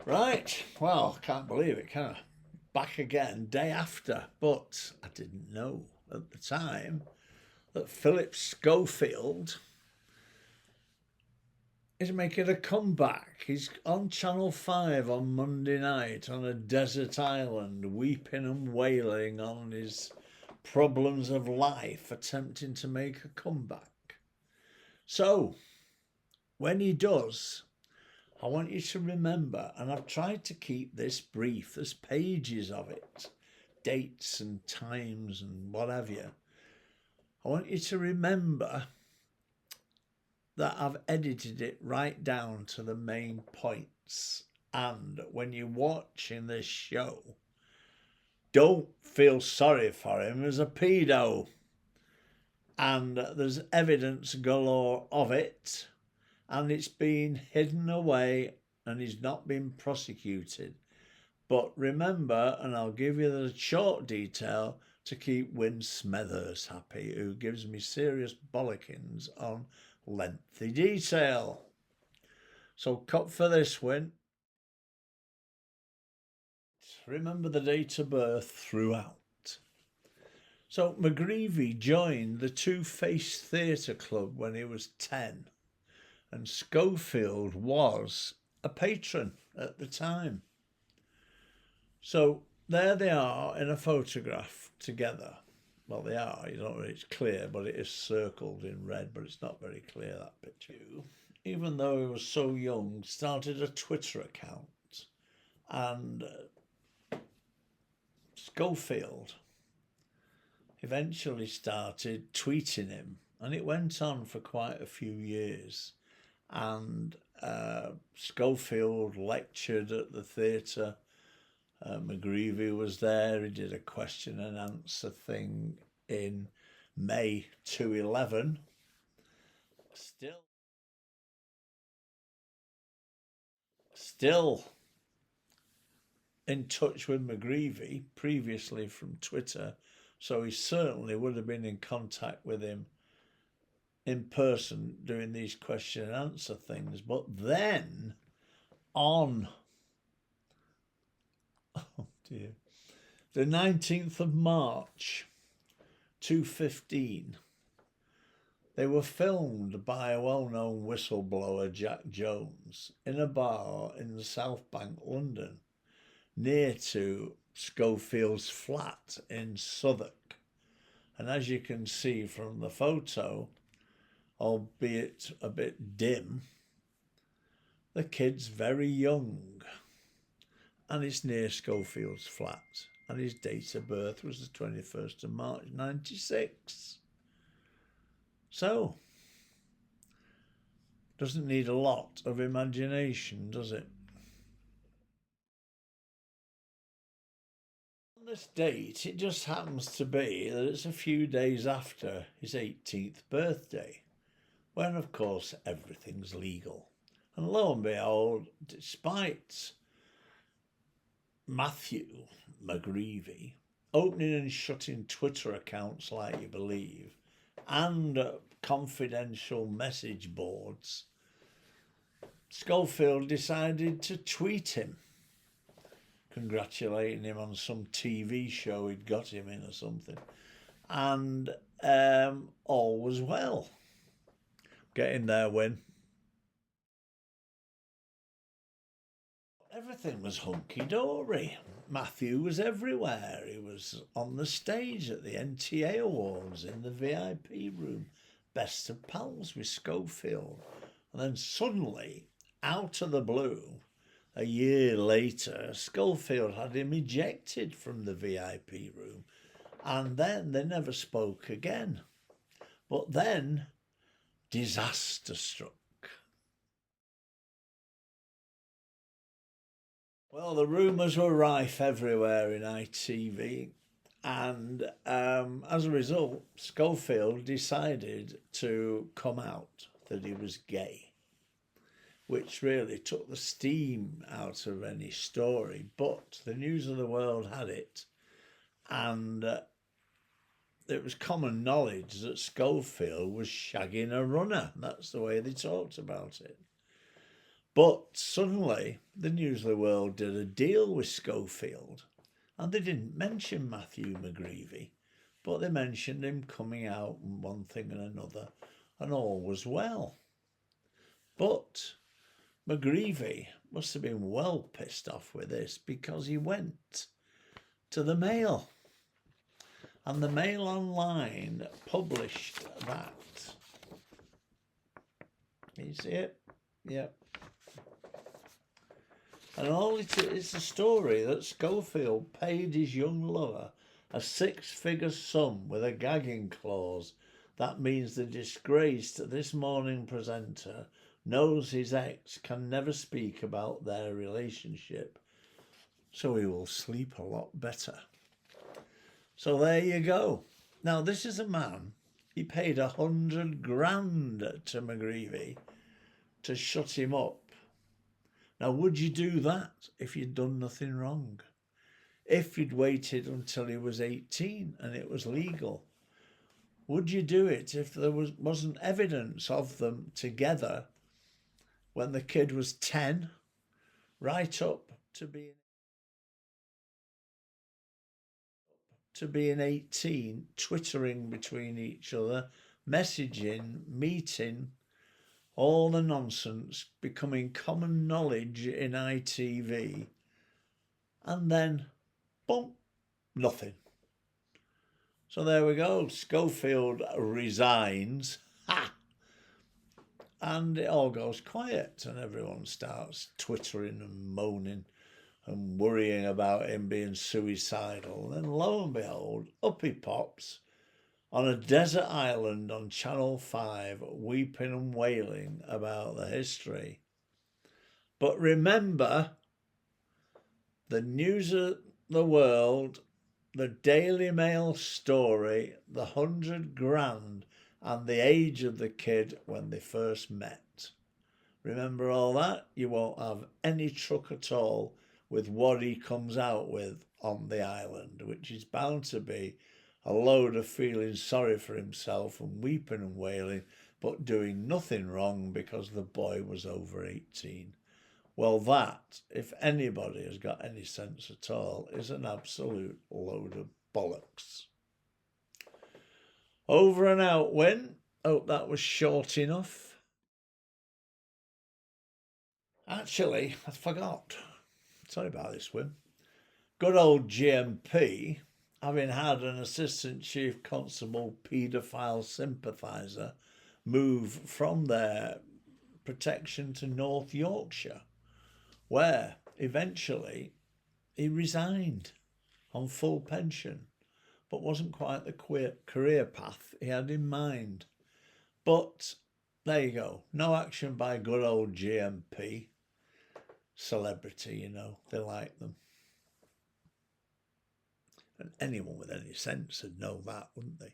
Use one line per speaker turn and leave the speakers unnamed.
Right, well, can't believe it, can I? Back again, day after. But I didn't know at the time that Philip Schofield is making a comeback. He's on Channel 5 on Monday night on a desert island, weeping and wailing on his problems of life, attempting to make a comeback. So, when he does, I want you to remember, and I've tried to keep this brief, there's pages of it, dates and times and what have you. I want you to remember that I've edited it right down to the main points. And when you're watching this show, don't feel sorry for him as a pedo. And there's evidence galore of it, and it's been hidden away and he's not been prosecuted. But remember, and I'll give you the short detail to keep Win Smethurst happy, who gives me serious bollockings on lengthy detail. So cut for this, Win. Remember the date of birth throughout. So McGreevy joined the Two-Faced Theatre Club when he was 10, and Schofield was a patron at the time. So there they are in a photograph together. Well, they are, you don't know, it's clear, but it is circled in red, but it's not very clear, that picture. Even though he was so young, started a Twitter account, and Schofield eventually started tweeting him, and it went on for quite a few years. And Schofield lectured at the theatre. McGreevy was there. He did a question and answer thing in May 2011. Still in touch with McGreevy previously from Twitter, so he certainly would have been in contact with him in person doing these question and answer things. But then on the 19th of March 2015, they were filmed by a well-known whistleblower, Jack Jones, in a bar in the South Bank, London, near to Schofield's flat in Southwark. And as you can see from the photo, albeit a bit dim, the kid's very young, and it's near Schofield's flat, and his date of birth was the 21st of March 96. So, doesn't need a lot of imagination, does it? On this date, it just happens to be that it's a few days after his 18th birthday, when of course everything's legal. And lo and behold, despite Matthew McGreevy opening and shutting Twitter accounts like you believe, and confidential message boards, Schofield decided to tweet him, congratulating him on some TV show he'd got him in or something. And all was well. Get in there, Win. Everything was hunky-dory. Matthew was everywhere. He was on the stage at the NTA Awards in the VIP room, best of pals with Schofield. And then suddenly, out of the blue, a year later, Schofield had him ejected from the VIP room, and then they never spoke again. But then, disaster struck. Well, the rumours were rife everywhere in ITV, and as a result, Schofield decided to come out that he was gay, which really took the steam out of any story. But the News of the World had it, and it was common knowledge that Schofield was shagging a runner. That's the way they talked about it. But suddenly, the News of the World did a deal with Schofield, and they didn't mention Matthew McGreevy, but they mentioned him coming out and one thing and another, and all was well. But McGreevy must have been well pissed off with this, because he went to the Mail, and the Mail Online published that. Can you see it? Yep. And all it is a story that Schofield paid his young lover a six-figure sum with a gagging clause. That means the disgraced This Morning presenter knows his ex can never speak about their relationship, so he will sleep a lot better. So there you go. Now, this is a man, he paid 100 grand to McGreevy to shut him up. Now, would you do that if you'd done nothing wrong? If you'd waited until he was 18 and it was legal? Would you do it if there wasn't evidence of them together when the kid was 10, right up to being 18, twittering between each other, messaging, meeting, all the nonsense becoming common knowledge in ITV, and then, boom, nothing. So there we go. Schofield resigns. Ha! And it all goes quiet, and everyone starts twittering and moaning and worrying about him being suicidal. And then lo and behold, up he pops on a desert island on Channel 5, weeping and wailing about the history. But remember, the News of the World, the Daily Mail story, the 100 grand, and the age of the kid when they first met. Remember all that? You won't have any truck at all with what he comes out with on the island, which is bound to be a load of feeling sorry for himself and weeping and wailing, but doing nothing wrong because the boy was over 18. Well, that, if anybody has got any sense at all, is an absolute load of bollocks. Over and out, Win. Hope that was short enough. Actually, I forgot. Sorry about this, Win. Good old GMP, having had an Assistant Chief Constable paedophile sympathiser move from their protection to North Yorkshire, where eventually he resigned on full pension, but wasn't quite the career path he had in mind. But there you go. No action by good old GMP. Celebrity, you know, they like them. And anyone with any sense would know that, wouldn't they?